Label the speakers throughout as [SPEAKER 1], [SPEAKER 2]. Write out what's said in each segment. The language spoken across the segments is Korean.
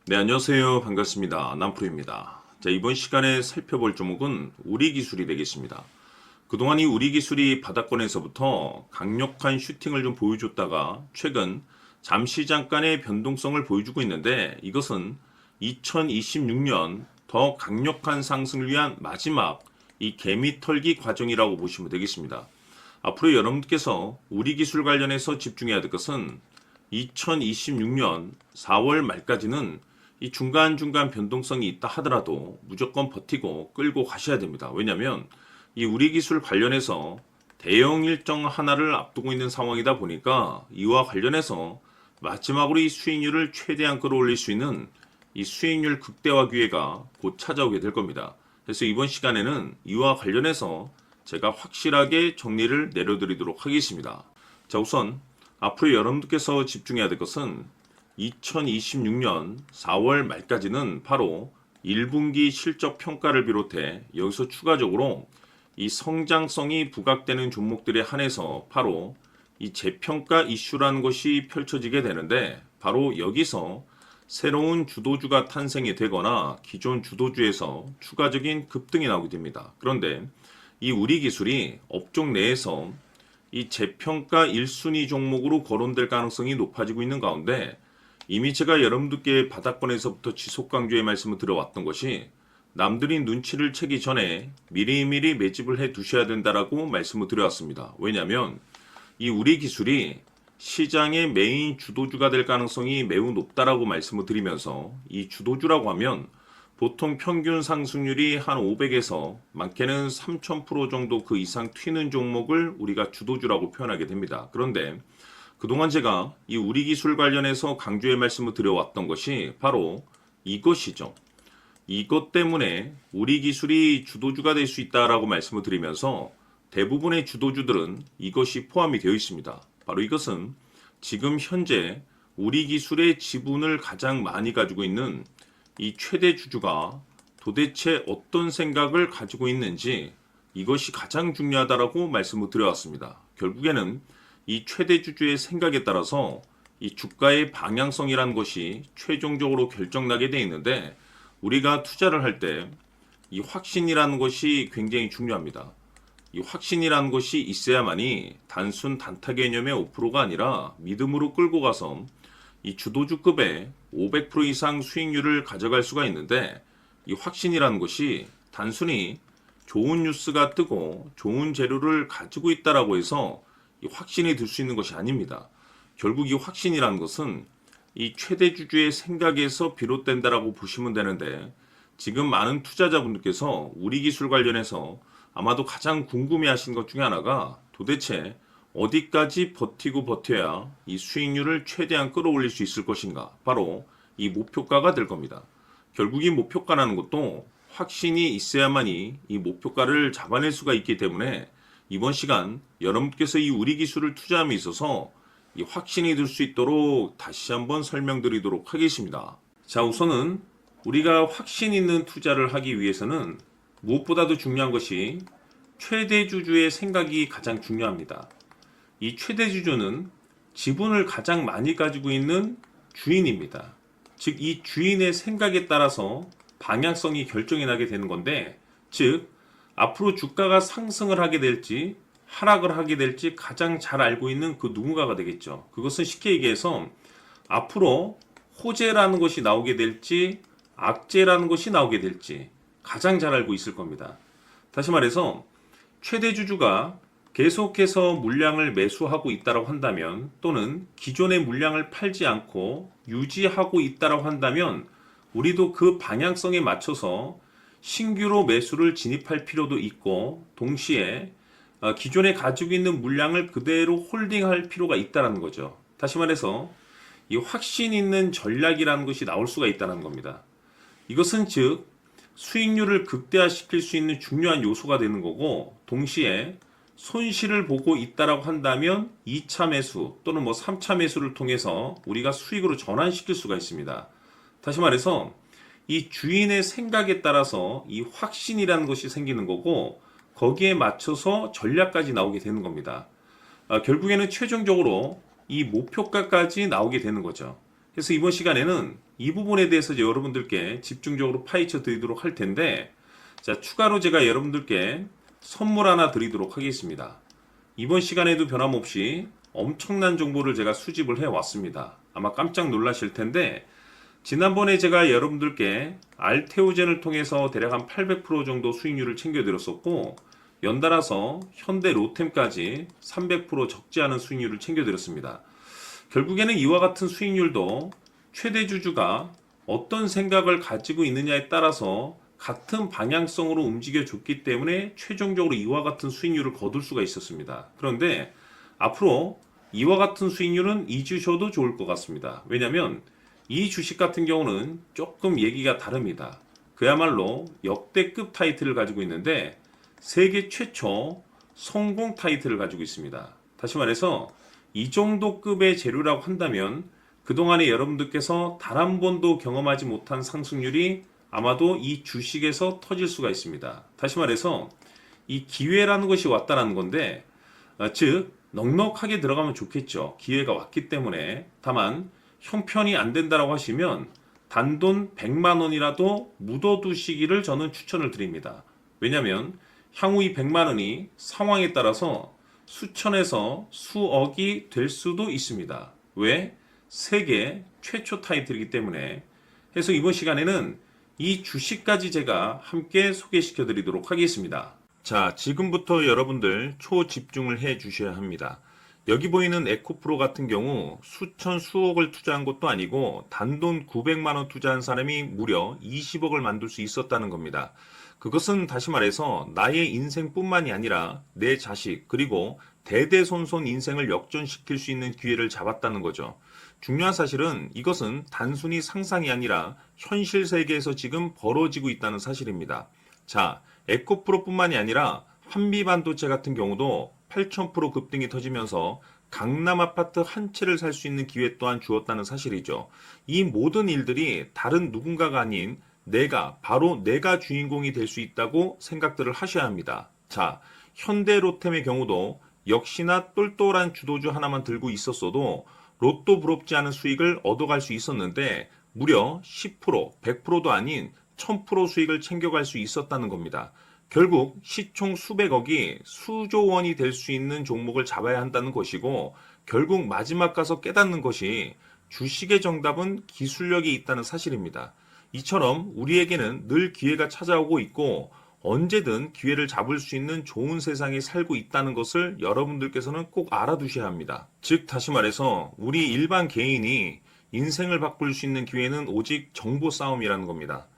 [SPEAKER 1] 네, 안녕하세요. 반갑습니다. 남프로입니다. 자, 이번 시간에 살펴볼 종목은 우리기술이 되겠습니다. 그동안 이 우리기술이 바닥권에서부터 강력한 슈팅을 좀 보여줬다가 최근 잠시 잠깐의 변동성을 보여주고 있는데, 이것은 2026년 더 강력한 상승을 위한 마지막 이 개미털기 과정이라고 보시면 되겠습니다. 앞으로 여러분께서 우리기술 관련해서 집중해야 될 것은 2026년 4월 말까지는 이 중간중간 변동성이 있다 하더라도 무조건 버티고 끌고 가셔야 됩니다. 왜냐하면 이 우리기술 관련해서 대형 일정 하나를 앞두고 있는 상황이다 보니까 이와 관련해서 마지막으로 이 수익률을 최대한 끌어올릴 수 있는 이 수익률 극대화 기회가 곧 찾아오게 될 겁니다. 그래서 이번 시간에는 이와 관련해서 제가 확실하게 정리를 내려드리도록 하겠습니다. 자, 우선 앞으로 여러분들께서 집중해야 될 것은 2026년 4월 말까지는 바로 1분기 실적 평가를 비롯해 여기서 추가적으로 이 성장성이 부각되는 종목들에 한해서 바로 이 재평가 이슈라는 것이 펼쳐지게 되는데, 바로 여기서 새로운 주도주가 탄생이 되거나 기존 주도주에서 추가적인 급등이 나오게 됩니다. 그런데 이 우리기술이 업종 내에서 이 재평가 1순위 종목으로 거론될 가능성이 높아지고 있는 가운데, 이미 제가 여러분들께 바닥권에서부터 지속 강조의 말씀을 드려왔던 것이 남들이 눈치를 채기 전에 미리미리 매집을 해 두셔야 된다라고 말씀을 드려왔습니다. 왜냐하면 이 우리기술이 시장의 메인 주도주가 될 가능성이 매우 높다라고 말씀을 드리면서, 이 주도주라고 하면 보통 평균 상승률이 한 500에서 많게는 3000% 정도 그 이상 튀는 종목을 우리가 주도주라고 표현하게 됩니다. 그런데 그동안 제가 이 우리기술 관련해서 강조의 말씀을 드려왔던 것이 바로 이것이죠. 이것 때문에 우리기술이 주도주가 될 수 있다라고 말씀을 드리면서 대부분의 주도주들은 이것이 포함이 되어 있습니다. 바로 이것은 지금 현재 우리기술의 지분을 가장 많이 가지고 있는 이 최대 주주가 도대체 어떤 생각을 가지고 있는지, 이것이 가장 중요하다라고 말씀을 드려왔습니다. 결국에는 이 최대 주주의 생각에 따라서 이 주가의 방향성이라는 것이 최종적으로 결정나게 되어 있는데, 우리가 투자를 할 때 이 확신이라는 것이 굉장히 중요합니다. 이 확신이라는 것이 있어야만이 단순 단타 개념의 5%가 아니라 믿음으로 끌고 가서 이 주도주급의 500% 이상 수익률을 가져갈 수가 있는데, 이 확신이라는 것이 단순히 좋은 뉴스가 뜨고 좋은 재료를 가지고 있다라고 해서 이 확신이 들 수 있는 것이 아닙니다. 결국 이 확신이라는 것은 이 최대 주주의 생각에서 비롯된다라고 보시면 되는데, 지금 많은 투자자분들께서 우리기술 관련해서 아마도 가장 궁금해하신 것 중에 하나가 도대체 어디까지 버티고 버텨야 이 수익률을 최대한 끌어올릴 수 있을 것인가, 바로 이 목표가가 될 겁니다. 결국 이 목표가라는 것도 확신이 있어야만이 이 목표가를 잡아낼 수가 있기 때문에 이번 시간 여러분께서 이 우리기술을 투자함에 있어서 이 확신이 들 수 있도록 다시 한번 설명드리도록 하겠습니다. 자, 우선은 우리가 확신 있는 투자를 하기 위해서는 무엇보다도 중요한 것이 최대 주주의 생각이 가장 중요합니다. 이 최대 주주는 지분을 가장 많이 가지고 있는 주인입니다. 즉, 이 주인의 생각에 따라서 방향성이 결정이 나게 되는 건데, 즉 앞으로 주가가 상승을 하게 될지 하락을 하게 될지 가장 잘 알고 있는 그 누군가가 되겠죠. 그것은 쉽게 얘기해서 앞으로 호재라는 것이 나오게 될지 악재라는 것이 나오게 될지 가장 잘 알고 있을 겁니다. 다시 말해서 최대 주주가 계속해서 물량을 매수하고 있다고 한다면, 또는 기존의 물량을 팔지 않고 유지하고 있다고 한다면, 우리도 그 방향성에 맞춰서 신규로 매수를 진입할 필요도 있고, 동시에 기존에 가지고 있는 물량을 그대로 홀딩할 필요가 있다는 거죠. 다시 말해서 이 확신 있는 전략이라는 것이 나올 수가 있다는 겁니다. 이것은 즉 수익률을 극대화시킬 수 있는 중요한 요소가 되는 거고, 동시에 손실을 보고 있다라고 한다면 2차 매수 또는 3차 매수를 통해서 우리가 수익으로 전환시킬 수가 있습니다. 다시 말해서 이 주인의 생각에 따라서 이 확신이라는 것이 생기는 거고, 거기에 맞춰서 전략까지 나오게 되는 겁니다. 결국에는 최종적으로 이 목표가까지 나오게 되는 거죠. 그래서 이번 시간에는 이 부분에 대해서 이제 여러분들께 집중적으로 파헤쳐 드리도록 할 텐데, 자, 추가로 제가 여러분들께 선물 하나 드리도록 하겠습니다. 이번 시간에도 변함없이 엄청난 정보를 제가 수집을 해 왔습니다. 아마 깜짝 놀라실 텐데, 지난번에 제가 여러분들께 알테오젠을 통해서 대략 한 800% 정도 수익률을 챙겨드렸었고, 연달아서 현대 로템까지 300% 적지 않은 수익률을 챙겨드렸습니다. 결국에는 이와 같은 수익률도 최대 주주가 어떤 생각을 가지고 있느냐에 따라서 같은 방향성으로 움직여 줬기 때문에 최종적으로 이와 같은 수익률을 거둘 수가 있었습니다. 그런데 앞으로 이와 같은 수익률은 잊으셔도 좋을 것 같습니다. 왜냐하면 이 주식 같은 경우는 조금 얘기가 다릅니다. 그야말로 역대급 타이틀을 가지고 있는데 세계 최초 성공 타이틀을 가지고 있습니다. 다시 말해서 이 정도 급의 재료라고 한다면 그동안에 여러분들께서 단 한 번도 경험하지 못한 상승률이 아마도 이 주식에서 터질 수가 있습니다. 다시 말해서 이 기회라는 것이 왔다는 건데, 즉 넉넉하게 들어가면 좋겠죠. 기회가 왔기 때문에. 다만 형편이 안 된다라고 하시면 단돈 100만 원이라도 묻어두시기를 저는 추천을 드립니다. 왜냐하면 향후 이 100만 원이 상황에 따라서 수천에서 수억이 될 수도 있습니다. 왜? 세계 최초 타이틀이기 때문에. 해서 이번 시간에는 이 주식까지 제가 함께 소개시켜 드리도록 하겠습니다. 자, 지금부터 여러분들 초집중을 해 주셔야 합니다. 여기 보이는 에코프로 같은 경우 수천 수억을 투자한 것도 아니고 단돈 900만 원 투자한 사람이 무려 20억을 만들 수 있었다는 겁니다. 그것은 다시 말해서 나의 인생뿐만이 아니라 내 자식 그리고 대대손손 인생을 역전시킬 수 있는 기회를 잡았다는 거죠. 중요한 사실은 이것은 단순히 상상이 아니라 현실 세계에서 지금 벌어지고 있다는 사실입니다. 자, 에코프로뿐만이 아니라 한미반도체 같은 경우도 8,000% 급등이 터지면서 강남 아파트 한 채를 살 수 있는 기회 또한 주었다는 사실이죠. 이 모든 일들이 다른 누군가가 아닌 바로 내가 주인공이 될 수 있다고 생각들을 하셔야 합니다. 자, 현대로템의 경우도 역시나 똘똘한 주도주 하나만 들고 있었어도 로또 부럽지 않은 수익을 얻어갈 수 있었는데 무려 10%, 100%도 아닌 1000% 수익을 챙겨갈 수 있었다는 겁니다. 결국 시총 수백억이 수조 원이 될 수 있는 종목을 잡아야 한다는 것이고 결국 마지막 가서 깨닫는 것이 주식의 정답은 기술력이 있다는 사실입니다. 이처럼 우리에게는 늘 기회가 찾아오고 있고 언제든 기회를 잡을 수 있는 좋은 세상에 살고 있다는 것을 여러분들께서는 꼭 알아두셔야 합니다. 즉 다시 말해서 우리 일반 개인이 인생을 바꿀 수 있는 기회는 오직 정보 싸움이라는 겁니다.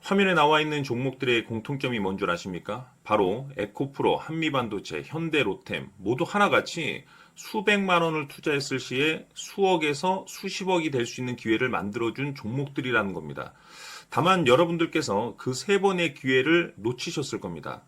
[SPEAKER 1] 화면에 나와 있는 종목들의 공통점이 뭔 줄 아십니까? 바로 에코프로, 한미반도체, 현대로템 모두 하나같이 수백만 원을 투자했을 시에 수억에서 수십억이 될 수 있는 기회를 만들어준 종목들이라는 겁니다. 다만 여러분들께서 그 세 번의 기회를 놓치셨을 겁니다.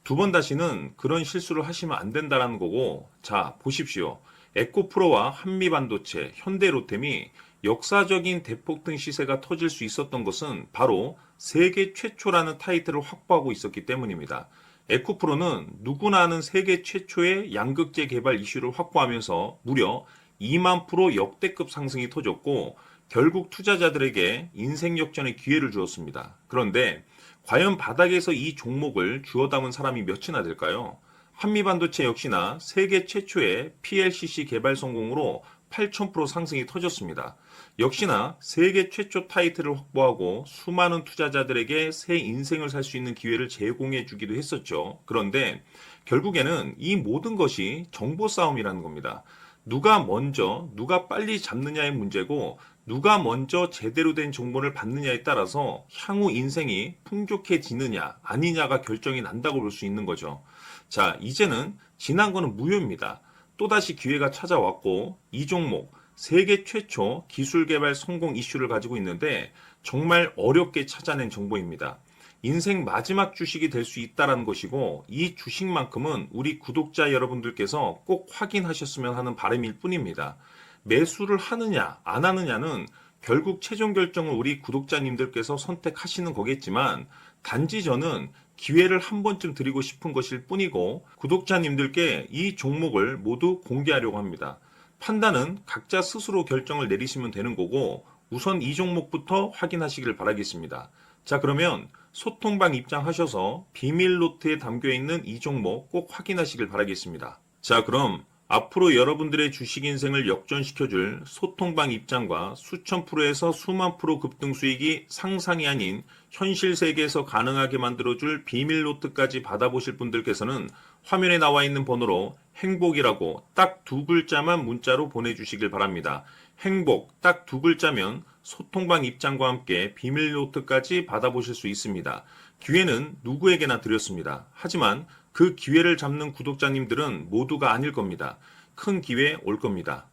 [SPEAKER 1] 두 번 다시는 그런 실수를 하시면 안 된다는 거고, 자, 보십시오. 에코프로와 한미반도체, 현대로템이 역사적인 대폭등 시세가 터질 수 있었던 것은 바로 세계 최초라는 타이틀을 확보하고 있었기 때문입니다. 에코프로는 누구나 아는 세계 최초의 양극재 개발 이슈를 확보하면서 무려 2만 프로 역대급 상승이 터졌고 결국 투자자들에게 인생 역전의 기회를 주었습니다. 그런데 과연 바닥에서 이 종목을 주워 담은 사람이 몇이나 될까요? 한미반도체 역시나 세계 최초의 PLCC 개발 성공으로 8,000% 상승이 터졌습니다. 역시나 세계 최초 타이틀을 확보하고 수많은 투자자들에게 새 인생을 살 수 있는 기회를 제공해 주기도 했었죠. 그런데 결국에는 이 모든 것이 정보 싸움이라는 겁니다. 누가 먼저, 누가 빨리 잡느냐의 문제고 누가 먼저 제대로 된 정보를 받느냐에 따라서 향후 인생이 풍족해지느냐 아니냐가 결정이 난다고 볼 수 있는 거죠. 자, 이제는 지난 거는 무효입니다. 또다시 기회가 찾아왔고 이 종목 세계 최초 기술 개발 성공 이슈를 가지고 있는데 정말 어렵게 찾아낸 정보입니다. 인생 마지막 주식이 될 수 있다는 것이고 이 주식만큼은 우리 구독자 여러분들께서 꼭 확인하셨으면 하는 바람일 뿐입니다. 매수를 하느냐 안 하느냐는 결국 최종 결정을 우리 구독자님들께서 선택하시는 거겠지만 단지 저는 기회를 한 번쯤 드리고 싶은 것일 뿐이고 구독자님들께 이 종목을 모두 공개하려고 합니다. 판단은 각자 스스로 결정을 내리시면 되는 거고 우선 이 종목부터 확인하시길 바라겠습니다. 자, 그러면 소통방 입장하셔서 비밀 노트에 담겨 있는 이 종목 꼭 확인하시길 바라겠습니다. 자, 그럼 앞으로 여러분들의 주식 인생을 역전시켜줄 소통방 입장과 수천 프로에서 수만 프로 급등 수익이 상상이 아닌 현실 세계에서 가능하게 만들어줄 비밀 노트까지 받아보실 분들께서는 화면에 나와 있는 번호로 행복이라고 딱 두 글자만 문자로 보내주시길 바랍니다. 행복 딱 두 글자면 소통방 입장과 함께 비밀 노트까지 받아보실 수 있습니다. 기회는 누구에게나 드렸습니다. 하지만 그 기회를 잡는 구독자님들은 모두가 아닐 겁니다. 큰 기회 올 겁니다.